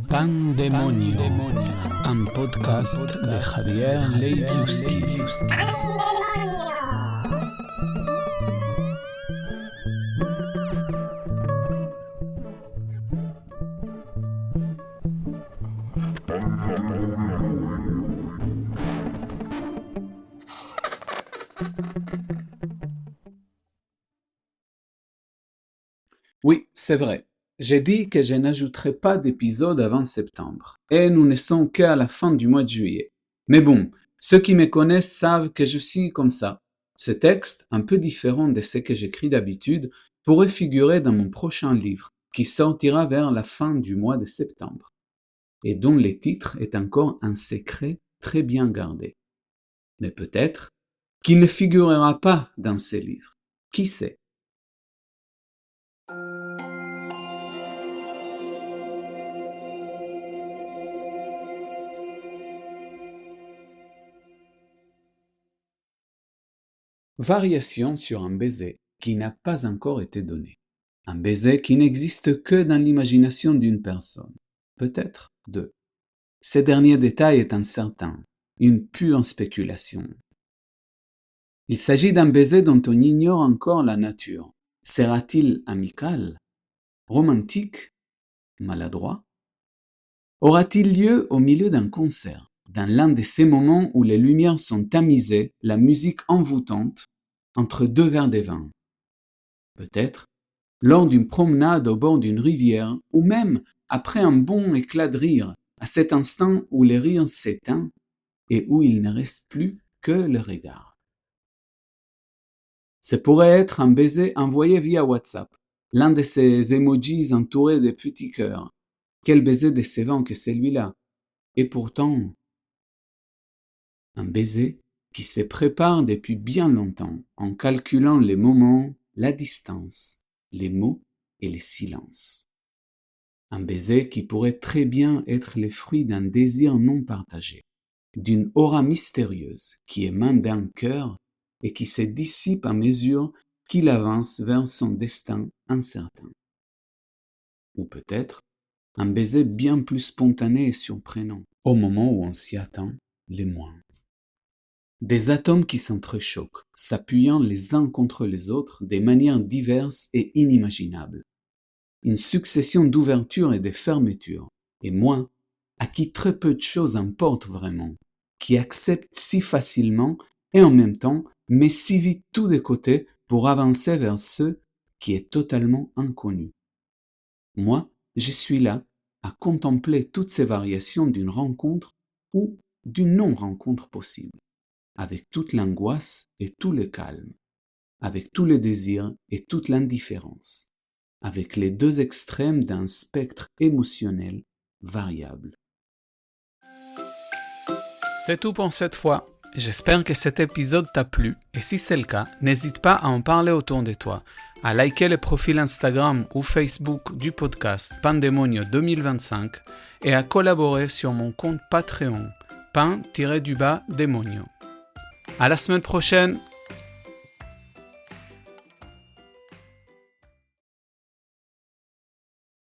Pandemonio, un podcast de Javier Leibiuski. Oui, c'est vrai. J'ai dit que je n'ajouterai pas d'épisode avant septembre, et nous ne sommes qu'à la fin du mois de juillet. Mais bon, ceux qui me connaissent savent que je suis comme ça. Ce texte, un peu différent de ce que j'écris d'habitude, pourrait figurer dans mon prochain livre, qui sortira vers la fin du mois de septembre, et dont le titre est encore un secret très bien gardé. Mais peut-être qu'il ne figurera pas dans ce livre. Qui sait? Variation sur un baiser qui n'a pas encore été donné. Un baiser qui n'existe que dans l'imagination d'une personne, peut-être deux. Ce dernier détail est incertain, une pure spéculation. Il s'agit d'un baiser dont on ignore encore la nature. Sera-t-il amical, romantique, maladroit? Aura-t-il lieu au milieu d'un concert, dans l'un de ces moments où les lumières sont tamisées, la musique envoûtante, entre deux verres de vin? Peut-être lors d'une promenade au bord d'une rivière, ou même après un bon éclat de rire, à cet instant où le rire s'éteint et où il ne reste plus que le regard. Ce pourrait être un baiser envoyé via WhatsApp, l'un de ces emojis entourés de petits cœurs. Quel baiser décevant que celui-là! Et pourtant, un baiser qui se prépare depuis bien longtemps, en calculant les moments, la distance, les mots et les silences. Un baiser qui pourrait très bien être le fruit d'un désir non partagé, d'une aura mystérieuse qui émane d'un cœur et qui se dissipe à mesure qu'il avance vers son destin incertain. Ou peut-être un baiser bien plus spontané et surprenant, au moment où on s'y attend le moins. Des atomes qui s'entrechoquent, s'appuyant les uns contre les autres de manières diverses et inimaginables. Une succession d'ouvertures et de fermetures, et moi, à qui très peu de choses importent vraiment, qui accepte si facilement et en même temps met si vite tout de côté pour avancer vers ce qui est totalement inconnu. Moi, je suis là à contempler toutes ces variations d'une rencontre ou d'une non-rencontre possible, avec toute l'angoisse et tout le calme, avec tout le désir et toute l'indifférence, avec les deux extrêmes d'un spectre émotionnel variable. C'est tout pour cette fois. J'espère que cet épisode t'a plu et si c'est le cas, n'hésite pas à en parler autour de toi, à liker le profil Instagram ou Facebook du podcast Pandemonio 2025 et à collaborer sur mon compte Patreon, pan-demonio. À la semaine prochaine!